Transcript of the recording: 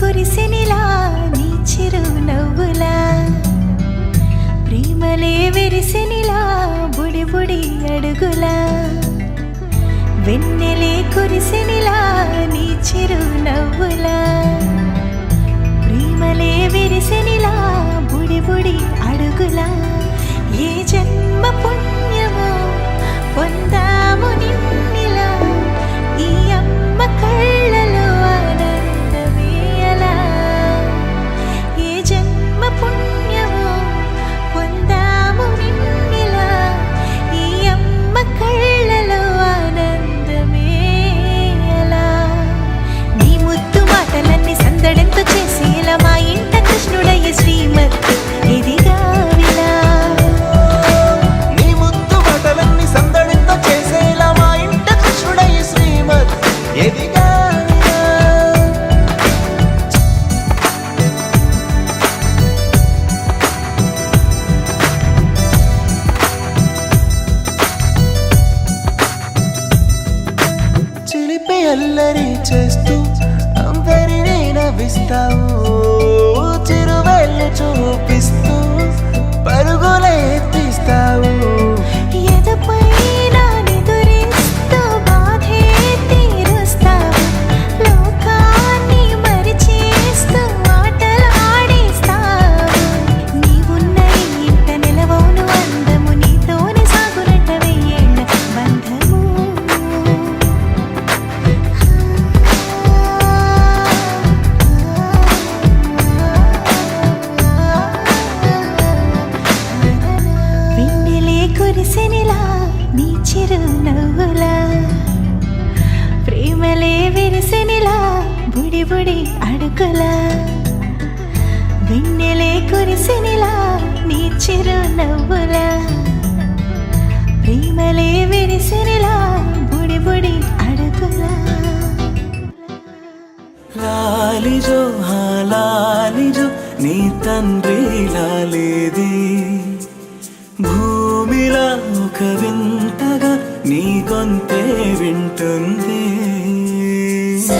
కురిసెనిలా నీ చిరు నవ్వులా ప్రేమలే విరిసెనిలా బుడి బుడి అడుగులా వెన్నెలే కురిసెనిలా నీ చిరు నవ్వులా ప్రేమలే విరిసెనిలా బుడి బుడి అడుగులా ఏ జన్మ పుణ్యమో పొందాము నిన్నిలా ఈ అమ్మ కళ్ళలో ఆనందమే అలా ఏ జన్మ పుణ్యమో పొందాము నిన్నిలా ఈ అమ్మ కళ్ళలో ఆనందమే అలా నీ ముద్దు మాటలన్నీ సందడెంతో చేసేలా మా ఇంట కృష్ణుడయ్య శ్రీమతి ఇదిగా విలా చిలిపి అల్లరి చేస్తూ అందరినీ నవ్విస్తావు చిరువేళ్ళు చూపిస్తూ పరుగులే తీస్తావు ఎదపై నిదురిస్తూ బాధే తీరుస్తావు లోకాన్ని మరిచేస్తూ ఆటలు ఆడేస్తావు నీవున్న ఇంట నిలవవును అందము నీతోనే సాగునట్ట వెయ్యేళ్ళ బంధము వెన్నెలే కురిసెనిలా నీ చిరు నవ్వులా ప్రేమలే విరిసెనిలా బుడి బుడి అడుగులా వెన్నెలే కురిసెనిలా నీ చిరు నవ్వులా ప్రేమలే విరిసెనిలా బుడి బుడి అడుగులా లాలిజో లాలిజో నీ తండ్రి లాలేది భూమిలా ఒక వింతగా నీ గొంతే వింటుంది Sa